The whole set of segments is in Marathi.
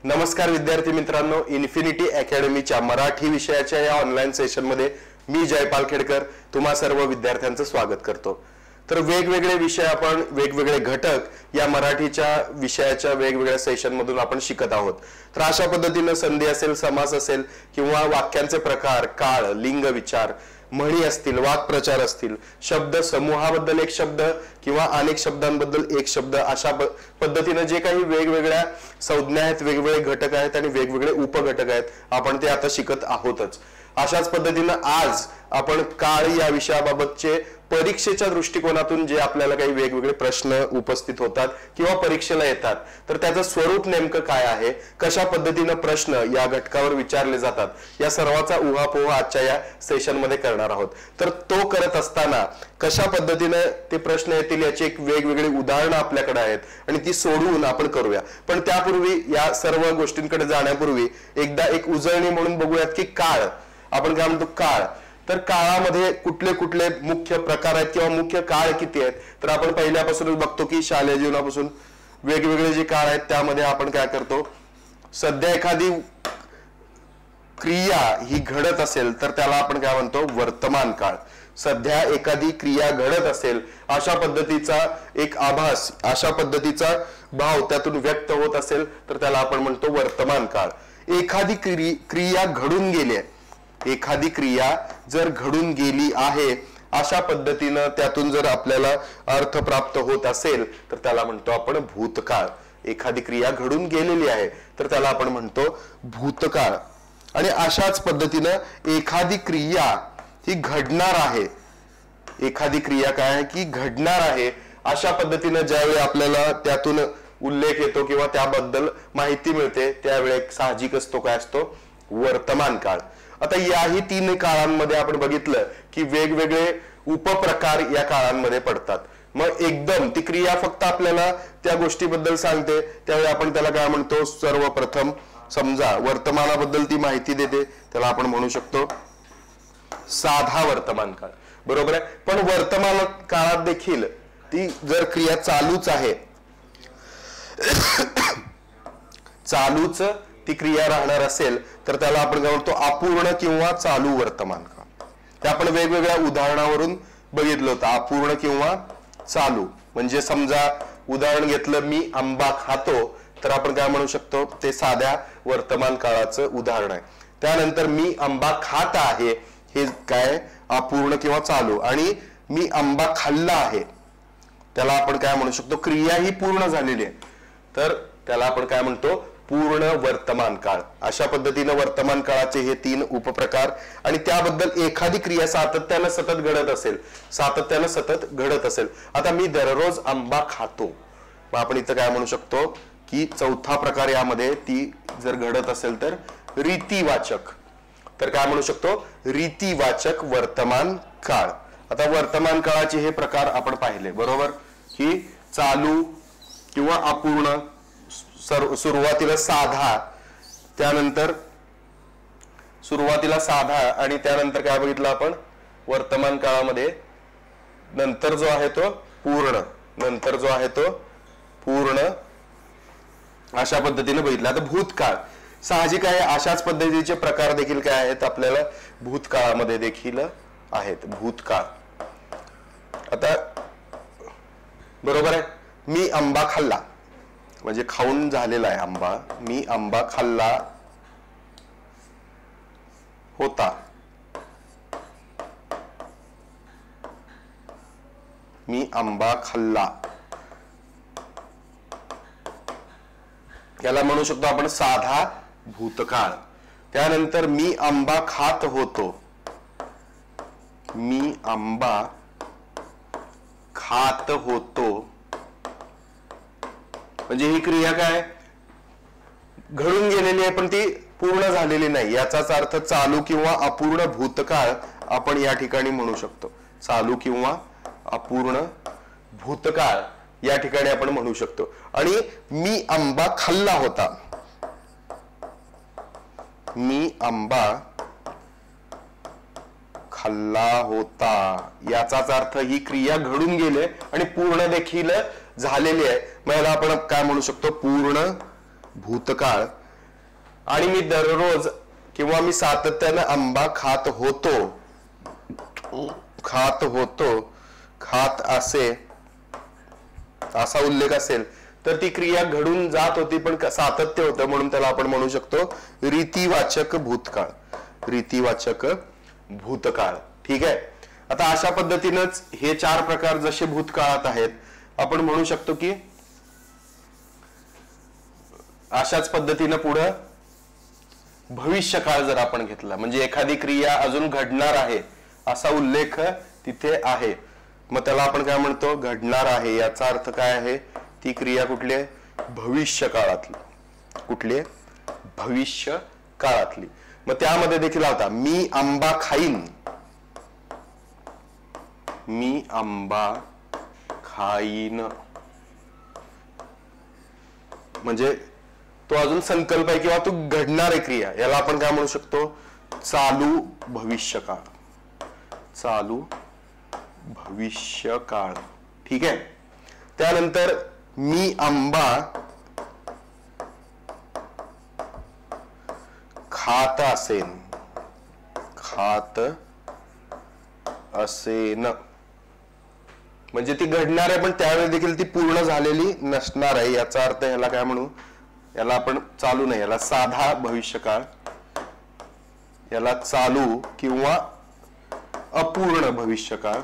नमस्कार विद्यार्थी मित्रांनो, इन्फिनिटी अकॅडमीच्या मराठी विषयाच्या या ऑनलाईन सेशन मध्ये मी जयपाल खेडकर तुम्हा सर्व विद्यार्थ्यांचं स्वागत करतो। तर वेगवेगळे विषय आपण वेगवेगळे घटक या मराठीच्या विषयाच्या वेगवेगळ्या सेशन मधून आपण शिकत आहोत। तर अशा पद्धतीने संधी असेल, समास असेल किंवा वाक्यांचे प्रकार, काळ, लिंग, विचार, म्हणी असतील, वाक्प्रचार असतील, शब्द समूहाबद्दल एक शब्द किंवा अनेक शब्दांबद्दल एक शब्द, अशा पद्धतीने जे काही वेगवेगळ्या संज्ञा आहेत, वेगवेगळे घटक आहेत आणि वेगवेगळे उपघटक आहेत, आपण ते आता शिकत आहोतच। अशाच पद्धतीने आज आपण काळ या विषयाबाबतचे परीक्षेच्या दृष्टिकोनातून जे आपल्याला काही वेगवेगळे प्रश्न उपस्थित होतात किंवा परीक्षेला येतात, तर त्याचं स्वरूप नेमकं काय आहे, कशा पद्धतीने प्रश्न या घटकावर विचारले जातात, या सर्वाचा उहापोह आजच्या या सेशन मध्ये करणार आहोत। तर तो करत असताना कशा पद्धतीने ते प्रश्न येतील याची एक वेगवेगळी उदाहरणं आपल्याकडे आहेत आणि ती सोडवून आपण करूया। पण त्यापूर्वी या सर्व गोष्टींकडे जाण्यापूर्वी एकदा एक उजळणी म्हणून बघूयात की काळ, आपण काय म्हणतो काळ, तर काळामध्ये कुठले कुठले मुख्य प्रकार आहेत किंवा मुख्य काळ किती आहेत। तर आपण पहिल्यापासूनच बघतो की शालेय जीवनापासून वेगवेगळे जे काळ आहेत त्यामध्ये आपण काय करतो, सध्या एखादी क्रिया ही घडत असेल तर त्याला आपण काय म्हणतो, वर्तमान काळ। सध्या एखादी क्रिया घडत असेल अशा पद्धतीचा एक आभास, अशा पद्धतीचा भाव त्यातून व्यक्त होत असेल तर त्याला आपण म्हणतो वर्तमान काळ। एखादी क्रिया घडून गेली, एखादी क्रिया जर घडून गेली आहे अशा पद्धतीने त्यातून जर आपल्याला अर्थ प्राप्त होत असेल तर त्याला म्हणतो आपण भूतकाळ। एखादी क्रिया घडून गेलेली आहे तर त्याला आपण म्हणतो भूतकाळ। आणि अशाच पद्धतीने एखादी क्रिया ही घडणार आहे, एखादी क्रिया काय आहे की घडणार आहे, अशा पद्धतीने ज्यावेळी आपल्याला त्यातून उल्लेख येतो किंवा त्याबद्दल माहिती मिळते त्यावेळी साहजिकच तो काय असतो, वर्तमान काळ। आता याही तीन काळांमध्ये आपण बघितलं की वेगवेगळे उपप्रकार या काळांमध्ये पडतात। मग एकदम ती क्रिया फक्त आपल्याला त्या गोष्टीबद्दल सांगते त्यावेळी आपण त्याला काय म्हणतो, सर्वप्रथम समजा वर्तमानाबद्दल ती माहिती देते त्याला आपण म्हणू शकतो साधा वर्तमान काळ, बरोबर आहे। पण वर्तमान काळात देखील ती जर क्रिया चालूच आहे, चालूच ती क्रिया राहणार असेल तर त्याला आपण काय म्हणतो, अपूर्ण किंवा चालू वर्तमान काळ। ते आपण वेगवेगळ्या उदाहरणावरून बघितलं होतं, अपूर्ण किंवा चालू। म्हणजे समजा उदाहरण घेतलं, मी आंबा खातो, तर आपण काय म्हणू शकतो, ते साध्या वर्तमान काळाचं उदाहरण आहे। त्यानंतर मी आंबा खात आहे, हे काय अपूर्ण किंवा चालू। आणि मी आंबा खाल्ला आहे, त्याला आपण काय म्हणू शकतो, क्रिया ही पूर्ण झालेली आहे, तर त्याला आपण काय म्हणतो, पूर्ण वर्तमान काळ। अशा पद्धतीने वर्तमान काळाचे हे तीन उपप्रकार। आणि त्याबद्दल एखादी क्रिया सातत्याने सतत घडत असेल, सातत्याने सतत घडत असेल। आता मी दररोज आंबा खातो, मग आपण इथं काय म्हणू शकतो की चौथा प्रकार यामध्ये ती जर घडत असेल तर रीतिवाचक, तर काय म्हणू शकतो, रीतिवाचक वर्तमान काळ। आता वर्तमान काळाचे हे प्रकार आपण पाहिले, बरोबर, की चालू किंवा अपूर्ण, सुरुवातीला साधा, त्यानंतर सुरुवातीला साधा आणि त्यानंतर काय बघितलं आपण, वर्तमान काळामध्ये नंतर जो आहे तो पूर्ण, नंतर जो आहे तो पूर्ण, अशा पद्धतीने बघितलं। आता भूतकाळ साहजिक आहे, अशाच पद्धतीचे प्रकार देखील काय आहेत आपल्याला भूतकाळामध्ये देखील आहेत, भूतकाळ। आता बरोबर आहे, मी आंबा खाल्ला म्हणजे खाऊन झालेला आहे आंबा, मी आंबा खाल्ला होता, मी आंबा खाल्ला, याला म्हणू शकतो आपण साधा भूतकाळ। त्यानंतर मी आंबा खात होतो, मी आंबा खात होतो, म्हणजे ही क्रिया काय घडून गेलेली आहे पण ती पूर्ण झालेली नाही, याचाच अर्थ चालू किंवा अपूर्ण भूतकाळ आपण या ठिकाणी म्हणू शकतो। चालू किंवा अपूर्ण भूतकाळ या ठिकाणी आपण म्हणू शकतो। आणि मी आंबा खाल्ला होता, मी आंबा खाल्ला होता, याचाच अर्थ ही क्रिया घडून गेले आणि पूर्ण देखील झालेली आहे। मग याला आपण काय म्हणू शकतो, पूर्ण भूतकाळ आणि मी दररोज किंवा मी सातत्यानं आंबा खात असे असा उल्लेख असेल तर ती क्रिया घडून जात होती पण सातत्य होतं म्हणून त्याला आपण म्हणू शकतो रीतिवाचक भूतकाळ. ठीक आहे. आता अशा पद्धतीनंच हे 4 प्रकार जसे भूतकाळात आहेत आपण म्हणू शकतो की अशाच पद्धतीनं पुढे भविष्यकाळ जर आपण घेतला म्हणजे एखादी क्रिया अजून घडणार आहे असा उल्लेख तिथे आहे मग त्याला आपण काय म्हणतो घडणार आहे. याचा अर्थ काय आहे ती क्रिया कुठली आहे भविष्य काळातली. मग त्यामध्ये देखील होता मी आंबा खाईन म्हणजे तो अजून संकल्प आहे किंवा तो घडणार आहे क्रिया याला आपण काय म्हणू शकतो चालू भविष्यकाळ. ठीक आहे. त्यानंतर मी आंबा खात असेन म्हणजे ती घडणार आहे पण त्यावेळी देखील ती पूर्ण झालेली नसणार आहे. याचा अर्थ याला काय म्हणू याला आपण चालू नाही याला साधा भविष्यकाळ याला चालू किंवा अपूर्ण भविष्यकाळ.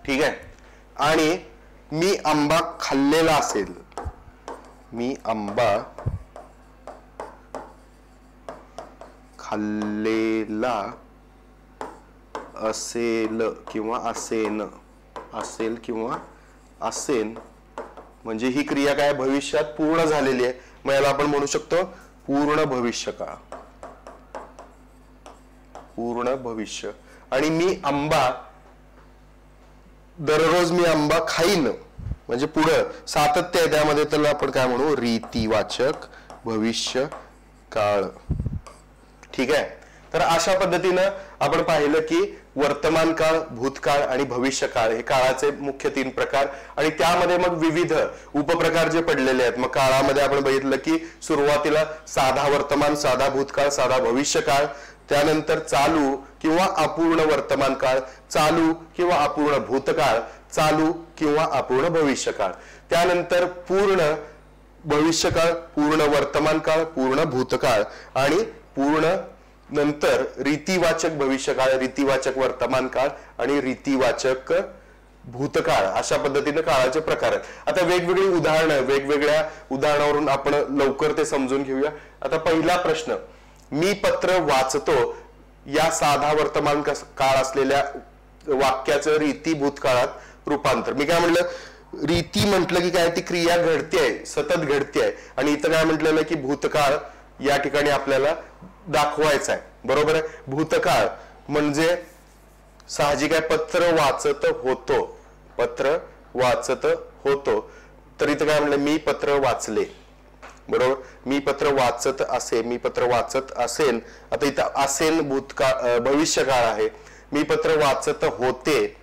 ठीक आहे. आणि मी आंबा खाल्लेला असेल किंवा असेन म्हणजे ही क्रिया काय भविष्यात पूर्ण झालेली आहे मग याला आपण म्हणू शकतो पूर्ण भविष्य. आणि मी आंबा दररोज मी आंबा खाईन म्हणजे पुढे सातत्य आहे त्यामध्ये त्याला आपण काय म्हणू रीतिवाचक भविष्य काळ. ठीक आहे. तर अशा पद्धतीनं आपण पाहिलं की वर्तमान काळ भूतकाळ आणि भविष्यकाळ हे काळाचे मुख्य 3 प्रकार आणि त्यामध्ये मग विविध उपप्रकार जे पडलेले आहेत. मग काळामध्ये आपण बघितलं की सुरुवातीला साधा वर्तमान साधा भूतकाळ साधा भविष्यकाळ त्यानंतर चालू किंवा अपूर्ण वर्तमान काळ चालू किंवा अपूर्ण भूतकाळ चालू किंवा अपूर्ण भविष्यकाळ त्यानंतर पूर्ण भविष्यकाळ पूर्ण वर्तमान काळ पूर्ण भूतकाळ आणि पूर्ण नंतर रीतिवाचक भविष्यकाळ रीतिवाचक वर्तमान काळ आणि रीतिवाचक भूतकाळ अशा पद्धतीने काळाचे प्रकार आहेत. आता वेगवेगळी उदाहरणं वेगवेगळ्या उदाहरणावरून आपण लवकर ते समजून घेऊया. आता पहिला प्रश्न मी पत्र वाचतो या साधा वर्तमान काळ असलेल्या वाक्याचं रीती भूतकाळात रूपांतर. मी काय म्हटलं रीती म्हटलं की काय ती क्रिया घडतेय सतत घडतेय आणि इथं काय म्हटलेलं की भूतकाळ या ठिकाणी आपल्याला दाखवायचा आहे. बरोबर आहे. भूतकाळ म्हणजे साहजिक आहे पत्र वाचत होतो तर इथं काय म्हणलं मी पत्र वाचले. बरोबर. मी पत्र वाचत असेन आता इथं असेन भूतकाळ भविष्यकाळ आहे. मी पत्र वाचत होते.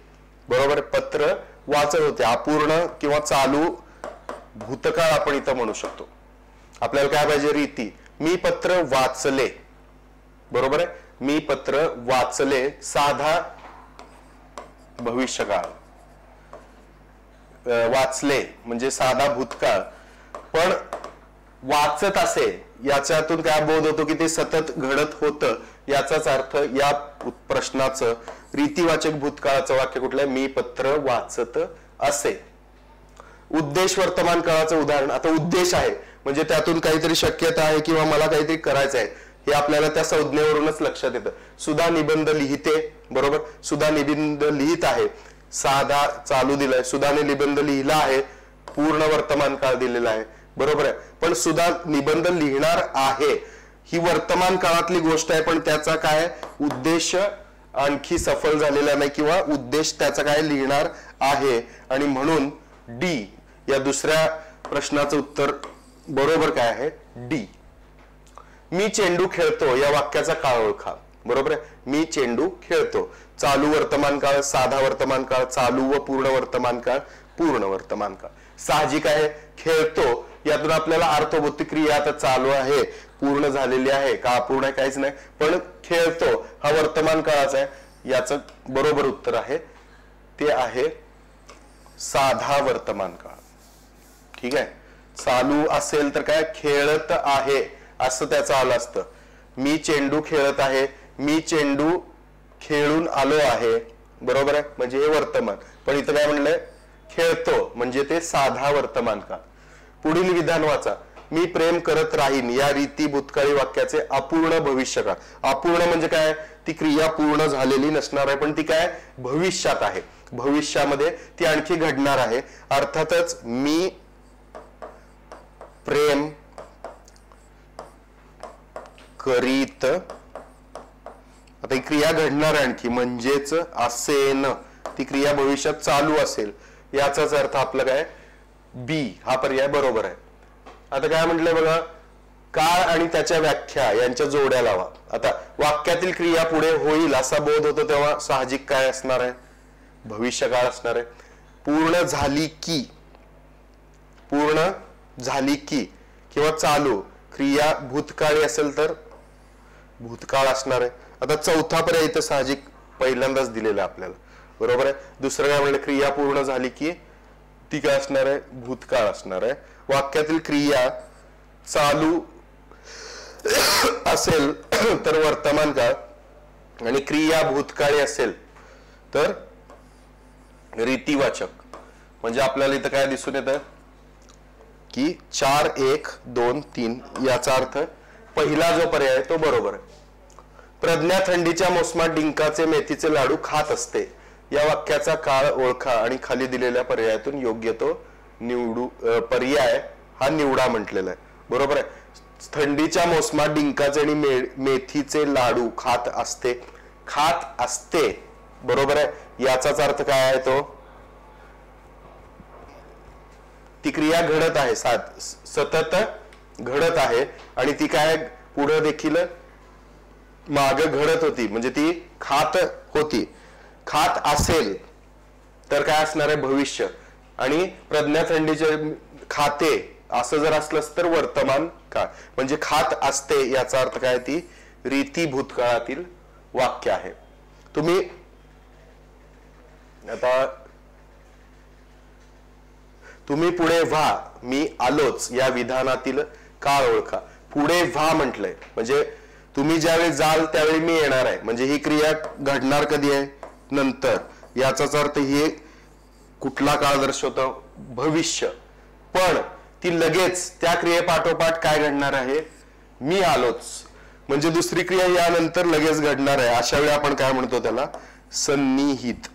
बरोबर. पत्र वाचत होते अपूर्ण किंवा चालू भूतकाळ आपण इथं म्हणू शकतो. आपल्याला काय पाहिजे रीती मी पत्र वाचले. बरोबर आहे. मी पत्र वाचले साधा भविष्यकाळ वाचले म्हणजे साधा भूतकाळ पण वाचत असे याच्यातून काय बोध होतो की ते सतत घडत होतं याचाच अर्थ या प्रश्नाचं रीतिवाचक भूतकाळाचं वाक्य कुठलं आहे मी पत्र वाचत असे. उद्देश वर्तमान काळाचं उदाहरण आता उद्देश आहे म्हणजे त्यातून काहीतरी शक्यता आहे किंवा मला काहीतरी करायचं आहे हे आपल्याला त्या संज्ञेवरूनच लक्षात येतं. सुधा निबंध लिहिते. बरोबर. सुधा निबंध लिहित आहे साधा चालू दिलाय सुधाने निबंध लिहिला आहे पूर्ण वर्तमान काळ दिलेला आहे. बरोबर आहे. पण सुधा निबंध लिहिणार आहे ही वर्तमान काळातली गोष्ट आहे पण त्याचा काय उद्देश आणखी सफल झालेला नाही किंवा उद्देश त्याचा काय लिहिणार आहे आणि म्हणून डी या दुसऱ्या प्रश्नाचं उत्तर बरोबर काय आहे डी. मी चेंडू खेळतो या वाक्याचा काळ ओळखा. बरोबर आहे. मी चेंडू खेळतो चालू वर्तमान काळ साधा वर्तमान काळ चालू व पूर्ण वर्तमान काळ पूर्ण वर्तमान काळ. साहजिक आहे. खेळतो यातून आपल्याला अर्थबोध क्रिया आता चालू आहे, पूर्ण झालेली आहे का अपूर्ण आहे काहीच नाही, पण खेळतो हा वर्तमान काळाचा आहे. याचं बरोबर उत्तर आहे ते आहे साधा वर्तमान काळ. ठीक आहे. चालू असेल तर काय खेळत आहे असं त्याचं आलं असतं. मी चेंडू खेळत आहे, मी चेंडू खेळून आलो आहे, बरोबर आहे, म्हणजे हे वर्तमान. पण इथं काय म्हणलंय खेळतो म्हणजे ते साधा वर्तमान काळ. पुढील विधान वाचा. मी प्रेम करत राहीन या रीती भूतकाळी वाक्याचे अपूर्ण भविष्यकाळ. अपूर्ण म्हणजे काय, ती क्रिया पूर्ण झालेली नसणार आहे, पण ती काय भविष्यात आहे, भविष्यामध्ये ती आणखी घडणार आहे. अर्थातच मी प्रेम करीत, आता ही क्रिया घडणार आहे आणखी, म्हणजेच असेन, ती क्रिया भविष्यात चालू असेल. याचाच अर्थ आपलं काय बी हा पर्याय बरोबर आहे. आता काय म्हटलंय बघा, काळ आणि त्याच्या व्याख्या यांच्या जोड्या लावा. आता वाक्यातील क्रिया पुढे होईल असा बोध होतो तेव्हा साहजिक काय असणार आहे, भविष्यकाळ असणार आहे. पूर्ण झाली की, पूर्ण झाली की किंवा चालू क्रिया भूतकाळी असेल तर भूतकाळ असणार आहे. आता चौथा पर्याय इथं साहजिक पहिल्यांदाच दिलेला आपल्याला, बरोबर आहे. दुसरं काय म्हणलं, क्रिया पूर्ण झाली की ती काय असणार आहे, भूतकाळ असणार आहे. वाक्यातील क्रिया चालू असेल तर वर्तमान काळ आणि क्रिया भूतकाळी असेल तर रीतिवाचक. म्हणजे आपल्याला इथं काय दिसून येतं की 4, 1, 2, 3 याचा अर्थ पहिला जो पर्याय आहे तो बरोबर आहे. प्रज्ञा थंडीच्या मोसमात डिंकाचे मेथीचे लाडू खात असते या वाक्याचा काळ ओळखा आणि खाली दिलेल्या पर्यायातून योग्य तो निवडू, पर्याय हा निवडा म्हटलेला आहे, बरोबर आहे. थंडीच्या मोसमात डिंकाचे आणि मेथीचे लाडू खात असते, खात असते, बरोबर आहे. याचाच अर्थ काय आहे, तो ती क्रिया घडत आहे, सतत घडत आहे आणि ती काय पुढे देखील माग घडत होती, म्हणजे ती खात होती. खात असेल तर काय असणार आहे, भविष्य. आणि प्रज्ञा थंडीचे खाते असं जर असलं तर वर्तमान काळ, म्हणजे खात असते याचा अर्थ काय, ती रीती भूतकाळातील वाक्य आहे. तुम्ही आता तुम्ही पुढे व्हा मी आलोच या विधानातील काळ ओळखा. पुढे व्हा म्हटलंय म्हणजे तुम्ही ज्यावेळी जाल त्यावेळी मी येणार आहे, म्हणजे ही क्रिया घडणार कधी आहे, नंतर. याचाच अर्थ हे कुठला काळ दर्शवतो, भविष्य. पण ती लगेच त्या क्रियेपाठोपाठ काय घडणार आहे, मी आलोच, म्हणजे दुसरी क्रिया यानंतर लगेच घडणार आहे. अशा वेळी आपण काय म्हणतो त्याला सन्निहित.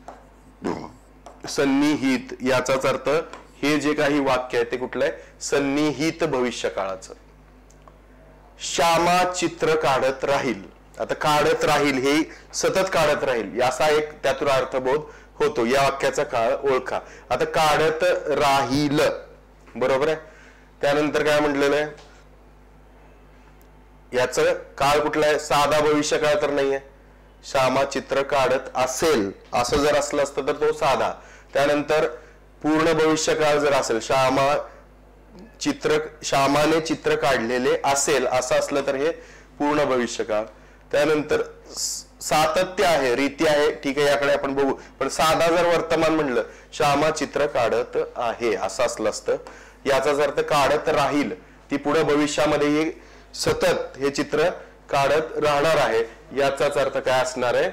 सन्निहित याचाच अर्थ हे जे काही वाक्य आहे ते कुठलं आहे, सन्निहित भविष्य काळाचं. श्यामा चित्र काढत राहील. आता काढत राहील हे सतत काढत राहील याचा एक त्यातून अर्थबोध होतो. या वाक्याचा काळ ओळखा. आता काढत राहील, बरोबर आहे. त्यानंतर काय म्हटलेलं आहे, याचं काळ कुठला आहे, साधा भविष्य काळ तर नाहीये. श्यामा चित्र काढत असेल असं जर असलं असतं तर तो साधा. त्यानंतर पूर्ण भविष्य काळ जर असेल, श्यामाने चित्र काढलेले असेल असं असलं तर हे पूर्ण भविष्य काळ. त्यानंतर सातत्य आहे, रीती आहे, ठीक आहे, याकडे आपण बघू. पण साधा जर वर्तमान म्हणलं, श्यामा चित्र काढत आहे असं असलं असतं. याचाच अर्थ काढत राहील, ती पुढे भविष्यामध्ये हे सतत हे चित्र काढत राहणार आहे. याचाच अर्थ काय असणार आहे,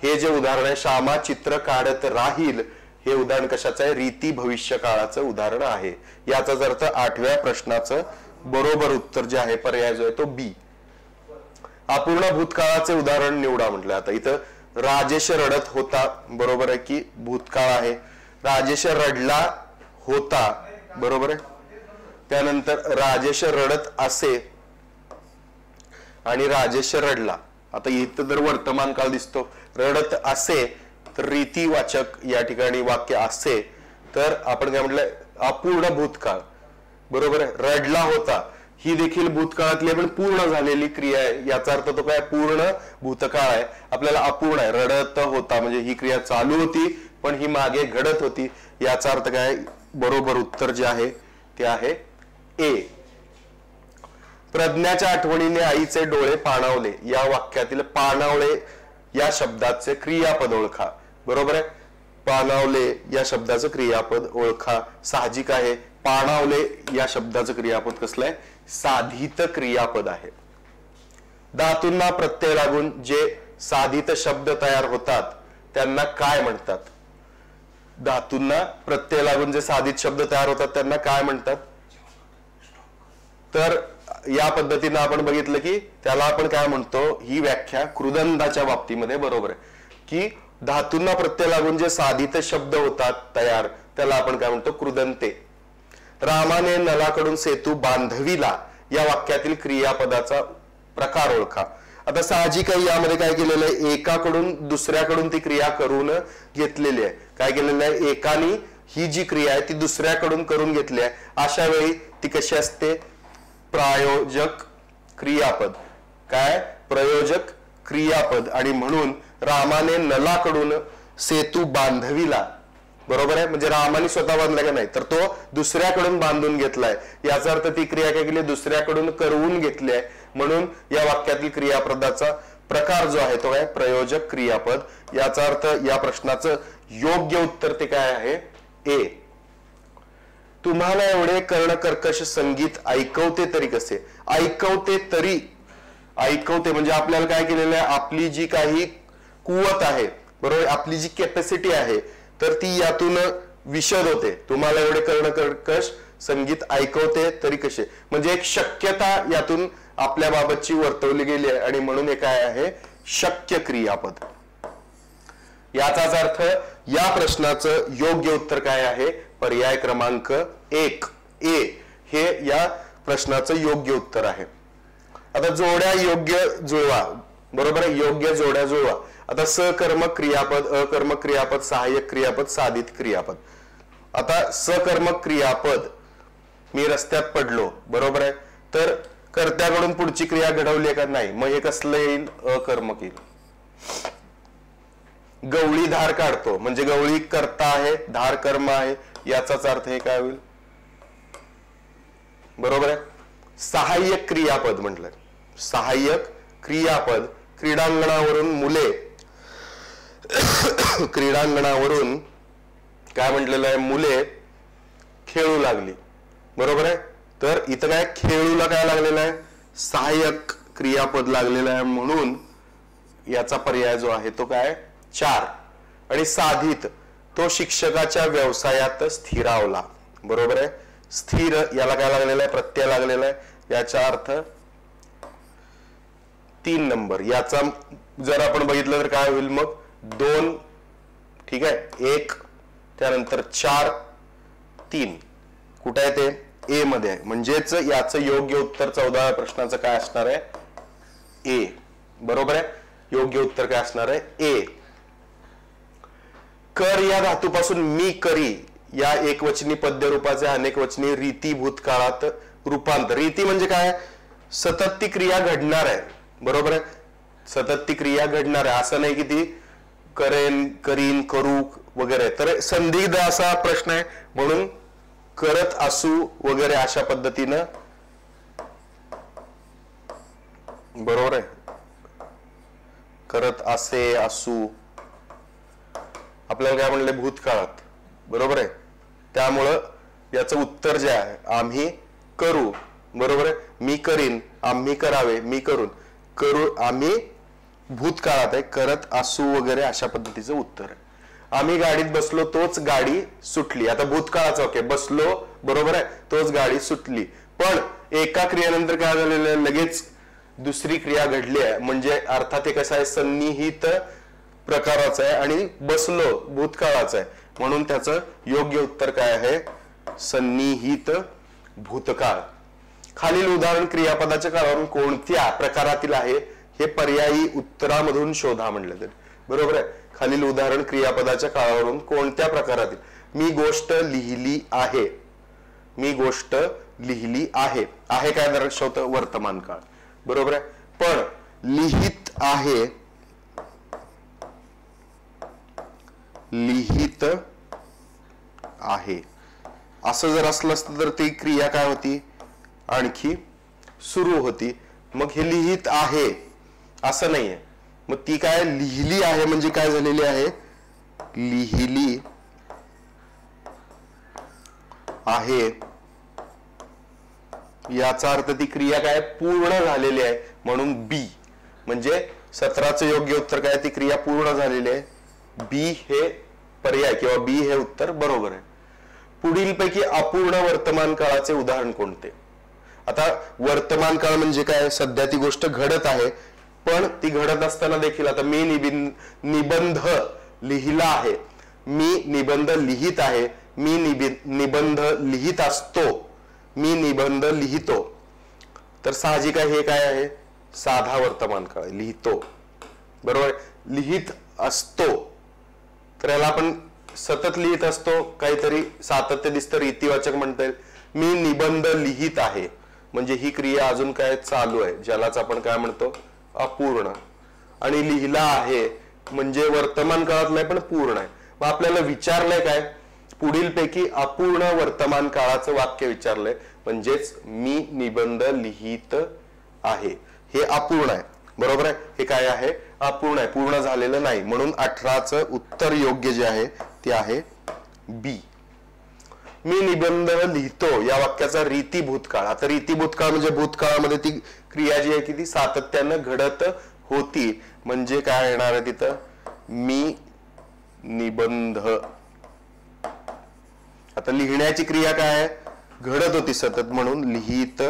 हे जे उदाहरण आहे श्यामा चित्र काढत राहील हे उदाहरण कशाचं आहे, रीती भविष्य काळाचं उदाहरण आहे. याचाच अर्थ 8व्या प्रश्नाचं बरोबर उत्तर जे आहे पर्याय जो आहे तो बी. अपूर्ण भूतकाळाचे उदाहरण निवडा म्हटलं. आता इथं राजेश रडत होता, बरोबर आहे की भूतकाळ आहे. राजेश रडला होता, बरोबर आहे. त्यानंतर राजेश रडत असे आणि राजेश रडला. आता इथं जर वर्तमान काळ दिसतो, रडत असे तर रीतिवाचक या ठिकाणी वाक्य असे तर आपण काय म्हटलंय, अपूर्ण भूतकाळ, बरोबर आहे. रडला होता ही देखील भूतकाळातली पण पूर्ण झालेली क्रिया आहे. याचा अर्थ तो काय पूर्ण भूतकाळ आहे. आपल्याला अपूर्ण आहे, रडत होता म्हणजे ही क्रिया चालू होती पण ही मागे घडत होती. याचा अर्थ काय, बरोबर उत्तर जे आहे ते आहे ए. प्रज्ञाच्या आठवणीने आईचे डोळे पाणावले या वाक्यातील पाणावले या शब्दाचे क्रियापद ओळखा. बरोबर आहे. पाणावले या शब्दाचं क्रियापद ओळखा. साहजिक आहे. पाणावले या शब्दाचं क्रियापद कसलं आहे? साधित क्रियापद आहे. धातूंना प्रत्यय लागून जे साधित शब्द तयार होतात त्यांना काय म्हणतात? धातूंना प्रत्यय लागून जे साधित शब्द तयार होतात त्यांना काय म्हणतात? तर या पद्धतीने आपण बघितलं की त्याला आपण काय म्हणतो, ही व्याख्या कृदंताच्या बाबतीमध्ये बरोबर आहे की धातूंना प्रत्यय लागून जे साधित शब्द होतात तयार त्याला आपण काय म्हणतो? कृदंते. रामाने नलाकडून सेतू बांधविला या वाक्यातील क्रियापदाचा प्रकार ओळखा. आता साहजिक आहे यामध्ये काय केलेलं आहे? एकाकडून दुसऱ्याकडून ती क्रिया करून घेतलेली आहे. काय केलेलं आहे? एकाने ही जी क्रिया आहे ती दुसऱ्याकडून करून घेतली आहे. अशा वेळी ती कशी असते? प्रायोजक क्रियापद. काय? प्रयोजक क्रियापद. आणि म्हणून रामाने नलाकडून सेतू बांधविला. बरोबर आहे. म्हणजे रामाने स्वतः बांधला का नाही, तर तो दुसऱ्याकडून बांधून घेतलाय. याचा अर्थ ती क्रिया काय केली? दुसऱ्याकडून करवून घेतली आहे. म्हणून या वाक्यातील क्रियापदाचा प्रकार जो आहे तो काय? प्रयोजक क्रियापद. याचा अर्थ या प्रश्नाचं योग्य उत्तर ते काय आहे? ए. तुम्हाला एवढे कर्णकर्कश संगीत ऐकवते तरी कसे? ऐकवते तरी, ऐकवते म्हणजे आपल्याला काय केलेलं आहे? आपली जी काही कुवत आहे, बरोबर, आपली जी कॅपॅसिटी आहे तर ती यातून विशद होते. तुम्हाला एवढे कर्णकर्कश संगीत ऐकवते तरी कसे, म्हणजे एक शक्यता यातून आपल्या बाबतची वर्तवली गेली आहे आणि म्हणून हे काय आहे? शक्य क्रियापद. याचाच अर्थ या प्रश्नाचं योग्य उत्तर काय आहे? पर्याय क्रमांक 1 ए हे या प्रश्नाचं योग्य उत्तर आहे. आता जोड्या योग्य जुळवा. बरोबर आहे. योग्य जोड्या जुळवा. आता सकर्मक क्रियापद, अकर्मक क्रियापद, सहाय्यक क्रियापद, साधित क्रियापद. आता सकर्मक क्रियापद, मी रस्त्यात पडलो. बरोबर आहे. तर कर्त्याकडून पुढची क्रिया घडवली का नाही, मग हे कसलं येईल? अकर्मक येईल. गवळी धार काढतो म्हणजे गवळी कर्ता आहे, धार कर्म आहे. याचाच अर्थ हे काय होईल? बरोबर आहे. सहाय्यक क्रियापद म्हटलं. सहाय्यक क्रियापद, क्रीडांगणावरून मुले, क्रीडांगणावरून काय म्हटलेलं आहे? मुले खेळू लागली. बरोबर आहे. तर इथं काय? खेळूला काय लागलेलं आहे? सहाय्यक क्रियापद लागलेलं आहे. म्हणून याचा पर्याय जो आहे तो काय? 4. आणि साधित, तो शिक्षकाच्या व्यवसायात स्थिरावला. बरोबर आहे. स्थिर याला काय लागलेलं आहे? प्रत्यय लागलेला आहे. याचा अर्थ 3 नंबर. याचा जर आपण बघितलं तर काय होईल मग? 2. ठीक आहे. 1 त्यानंतर 4 3. कुठे आहे ते? ए मध्ये आहे. म्हणजेच याचं योग्य उत्तर 14व्या प्रश्नाचं काय असणार आहे? ए. बरोबर आहे. योग्य उत्तर काय असणार आहे? ए. कर या धातूपासून मी करी या एकवचनी पद्य रूपाचे अनेक वचनी रीती भूतकाळात रूपांतर. रीती म्हणजे काय? सतत ती क्रिया घडणार आहे. बरोबर आहे. सतत ती क्रिया घडणार आहे. असं नाही की ती करेन, करीन, करू वगैरे. तर संदिग्ध असा प्रश्न आहे. म्हणून करत असू वगैरे अशा पद्धतीनं. बरोबर आहे. करत असे, असू, आपल्याला काय म्हणले? भूतकाळात. बरोबर आहे. त्यामुळं याचं उत्तर जे आहे आम्ही करू. बरोबर आहे. मी करीन, आम्ही करावे, मी करून, करू, आम्ही भूतकाळात आहे. करत असू वगैरे अशा पद्धतीचं उत्तर आहे. आम्ही गाडीत बसलो तोच गाडी सुटली. आता भूतकाळाचं ओके, बसलो. बरोबर आहे. तोच गाडी सुटली. पण एका क्रियेनंतर काय झालेलं आहे? लगेच दुसरी क्रिया घडली आहे. म्हणजे अर्थात हे कसं आहे? सन्निहित प्रकाराचं आहे आणि बसलो भूतकाळाचं आहे. म्हणून त्याचं योग्य उत्तर काय आहे? सन्निहित भूतकाळ. खालील उदाहरण क्रियापदाच्या काळावरून कोणत्या प्रकारातील आहे हे पर्यायी उत्तरामधून शोधा म्हणलं तरी. बरोबर आहे. खालील उदाहरण क्रियापदाच्या काळावरून कोणत्या प्रकारातील? मी गोष्ट लिहिली आहे. मी गोष्ट लिहिली आहे. आहे काय दर्शवतं? वर्तमान काळ. बरोबर आहे. पण लिहित आहे, लिहित आहे असं जर असलं असतं तर ती क्रिया काय होती, आणखी सुरू होती. मग हे लिहित आहे असं नाहीये, मग ती काय लिहिली आहे म्हणजे काय झालेली आहे, लिहिली आहे याचा अर्थ ती क्रिया काय पूर्ण झालेली आहे, म्हणून बी. म्हणजे 17चं योग्य उत्तर काय, ती क्रिया पूर्ण झालेली आहे. बी हे पर्याय किंवा बी हे उत्तर बरोबर आहे. पुढीलपैकी अपूर्ण वर्तमान काळाचे उदाहरण कोणते. आता वर्तमान काळ म्हणजे काय, सध्या ती गोष्ट घडत आहे, पण ती घडत असताना देखील आता मी निबंध लिहिला आहे, मी निबंध लिहित आहे, मी निबंध लिहित असतो, मी निबंध लिहितो. तर साहजिक आहे हे काय आहे, साधा वर्तमान काळ, लिहितो. बरोबर, लिहित असतो तर याला आपण सतत लिहित असतो, काहीतरी सातत्य दिसतं, रीतिवाचक म्हणता येईल. मी निबंध लिहित आहे म्हणजे ही क्रिया अजून काय चालू आहे, ज्यालाच आपण काय म्हणतो, अपूर्ण. आणि लिहिला आहे म्हणजे वर्तमान काळात नाही पण पूर्ण आहे. मग आपल्याला विचारलंय काय, पुढीलपैकी अपूर्ण वर्तमान काळाचं वाक्य विचारलंय, म्हणजेच मी निबंध लिहित आहे, हे अपूर्ण आहे. बरोबर आहे, हे काय आहे, अपूर्ण आहे, पूर्ण झालेलं नाही. म्हणून 18चं उत्तर योग्य जे आहे ते आहे बी. मी निबंध लिहितो या वाक्याचा रीती भूतकाळ. आता रीती भूतकाळ म्हणजे भूतकाळामध्ये ती क्रिया जी आहे की ती सातत्यानं घडत होती, म्हणजे काय येणार आहे तिथं, मी निबंध. आता लिहिण्याची क्रिया काय आहे, घडत होती सतत, म्हणून लिहित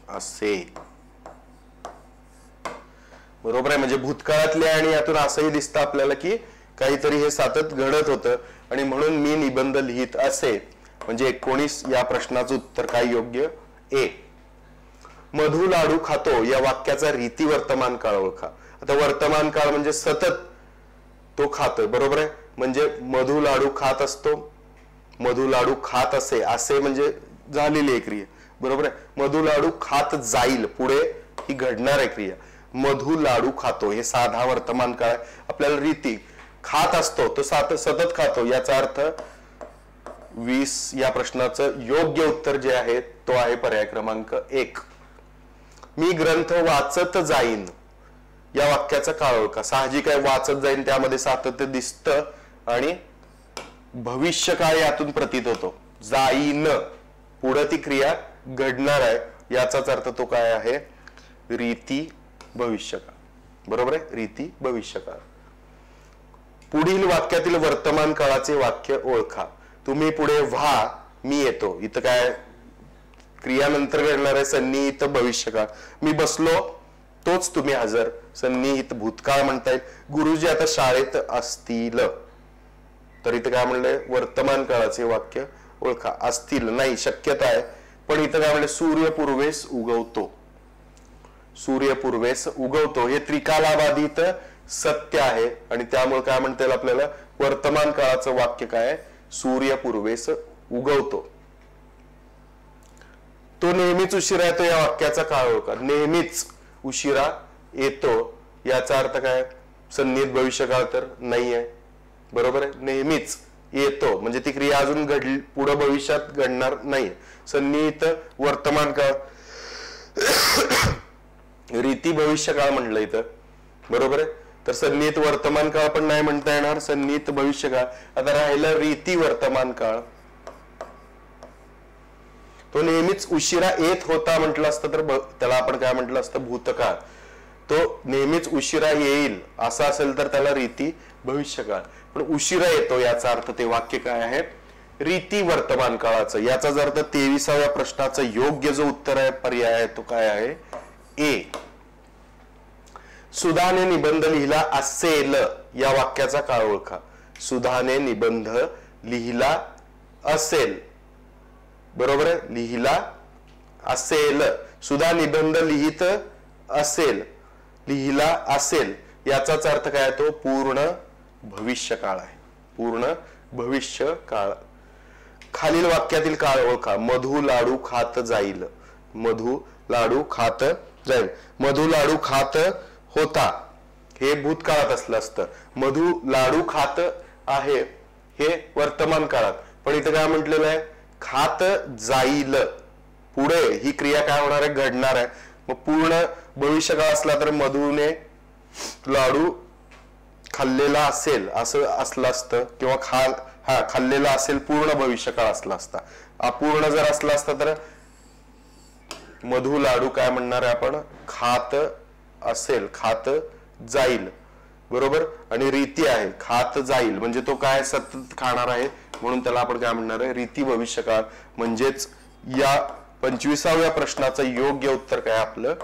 असे. बरोबर आहे, म्हणजे भूतकाळातले आणि यातून असंही दिसतं आपल्याला की काहीतरी हे सतत घडत होतं आणि म्हणून मी निबंध लिहित असे. म्हणजे 19 या प्रश्नाचं उत्तर काय योग्य, ए. मधु लाडू खातो या वाक्याचा रीती वर्तमान काळ ओळखा. आता वर्तमान काळ म्हणजे सतत तो खातोय, बरोबर आहे, म्हणजे मधु लाडू खात असतो, मधु लाडू खात असे, असे म्हणजे झालेली आहे क्रिया. बरोबर आहे, मधु लाडू खात जाईल, पुढे ही घडणार आहे क्रिया. मधु लाडू खातो हे साधा वर्तमान काळ. आपल्याला रीती खात असतो तो सतत खातो, याचा अर्थ 20 या प्रश्नाचं योग्य उत्तर जे आहे तो आहे पर्याय क्रमांक 1. मी ग्रंथ वाचत जाईन या वाक्याचा काळ ओळखा. साहजिक आहे, वाचत जाईन त्यामध्ये सातत्य दिसतं आणि भविष्यकाळ यातून प्रतीत होतो. जाईन पुढे ती क्रिया घडणार आहे, याचाच अर्थ तो काय आहे, रीती भविष्यकाळ. बरोबर आहे, रीती भविष्यकाळ. पुढील वाक्यातील वर्तमान काळाचे वाक्य ओळखा. तुम्ही पुढे व्हा, मी येतो, इथं काय क्रिया नंतर घडणार आहे, सन्निहित भविष्यकाळ. मी बसलो तोच तुम्ही हजर, सन्निहित भूतकाळ म्हणता येईल. गुरुजी आता शाळेत असतील, तर इथं काय म्हणलंय, वर्तमान काळाचे वाक्य ओळखा. असतील नाही, शक्यता आहे, पण इथं काय म्हणलंय, सूर्य पूर्वेस उगवतो, सूर्य पूर्वेस उगवतो हे त्रिकालाबाधित सत्य आहे आणि त्यामुळे काय म्हणता येईल आपल्याला, वर्तमान काळाचं वाक्य काय, सूर्य पूर्वेस उगवतो. तो नेहमीच उशिरा येतो या वाक्याचा काळ ओळखा. नेहमीच उशिरा येतो याचा अर्थ काय, सन्निहित भविष्यकाळ तर नाहीये. बरोबर आहे, नेहमीच येतो म्हणजे ती क्रिया अजून घडली, पुढे भविष्यात घडणार नाही. सन्निहित वर्तमान काळ, रीती भविष्यकाळ म्हणलं इथं, बरोबर आहे. तर सन्निहित वर्तमान काळ पण नाही म्हणता येणार, सन्निहित भविष्यकाळ. आता राहिलं रीती वर्तमान काळ. तो नेहमीच उशिरा येत होता म्हटलं असतं तर त्याला आपण काय म्हटलं असतं, भूतकाळ. तो नेहमीच उशिरा येईल असं असेल तर त्याला रीती भविष्यकाळ. पण उशिरा येतो याचा अर्थ ते वाक्य काय आहे, रीती वर्तमान काळाचं. याचाच अर्थ 23व्या प्रश्नाचं योग्य जो उत्तर आहे, पर्याय आहे तो काय आहे, ए. सुधाने निबंध लिहिला असेल या वाक्याचा काळ ओळखा. सुधाने निबंध लिहिला असेल, बरोबर आहे, लिहिला असेल. सुधा निबंध लिहित असेल, लिहिला असेल याचाच अर्थ काय, तो पूर्ण भविष्यकाळ आहे, पूर्ण भविष्यकाळ. खालील वाक्यातील काळ ओळखा. मधु लाडू खात जाईल, मधु लाडू खात जाईल. मधु लाडू खात होता हे भूतकाळात असलं असतं. मधु लाडू खात आहे हे वर्तमान काळात, पण इथे काय म्हटलेलं आहे, खात जाईल, पुढे ही क्रिया काय होणार आहे, घडणार आहे. मग पूर्ण भविष्यकाळ असला तर मधुने लाडू खाल्लेला असेल असं असलं असतं, किंवा खाल्लेला असेल पूर्ण भविष्यकाळ असला असता. अपूर्ण जर असला असता तर मधु लाडू काय म्हणणार आहे आपण, खात असेल, खात जाईल, बरोबर. आणि रीती आहे खात जाईल म्हणजे तो काय सतत खाणार आहे, म्हणून त्याला आपण काय म्हणणार आहे, रीती भविष्यकाळ. म्हणजेच या 25व्या प्रश्नाचं योग्य उत्तर काय आपलं,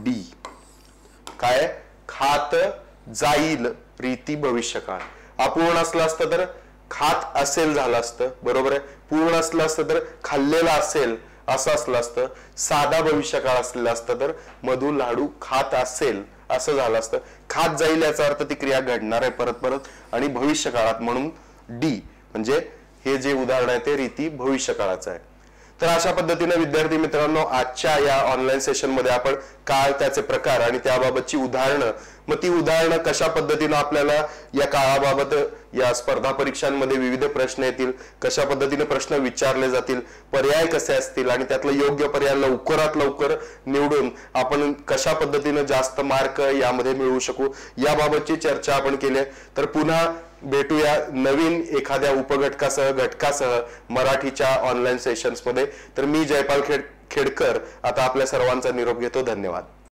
डी. काय, खात जाईल रीती भविष्यकाळ. अपूर्ण असलं असतं तर खात असेल झालं असतं, बरोबर आहे. पूर्ण असलं असतं तर खाल्लेला असेल असं असलं असतं. साधा भविष्यकाळ असलेला असतं तर मधु लाडू खात असेल असं झालं असतं. खात जाईल याचा अर्थ ती क्रिया घडणार आहे परत परत आणि भविष्यकाळात, म्हणून डी. म्हणजे हे जे उदाहरण आहे ते रीती भविष्यकाळाचं आहे. तर अशा पद्धतीने विद्यार्थी मित्रांनो आजच्या या ऑनलाईन सेशन मध्ये आपण काळ, त्याचे प्रकार आणि त्याबाबतची उदाहरणं, मग ती उदाहरणं कशा पद्धतीने आपल्याला या काळाबाबत या स्पर्धा परीक्षांमध्ये विविध प्रश्न येतील, कशा पद्धतीने प्रश्न विचारले जातील, पर्याय कसे असतील आणि त्यातलं योग्य पर्याय लवकरात लवकर निवडून आपण कशा पद्धतीने जास्त मार्क यामध्ये मिळवू शकू, याबाबतची चर्चा आपण केली. तर पुन्हा भेटूया नवीन एखाद्या उपघटकासह, घटकासह मराठीच्या ऑनलाईन सेशन्स मध्ये. तर मी जयपाल खेडकर आता आपल्या सर्वांचा निरोप घेतो. धन्यवाद.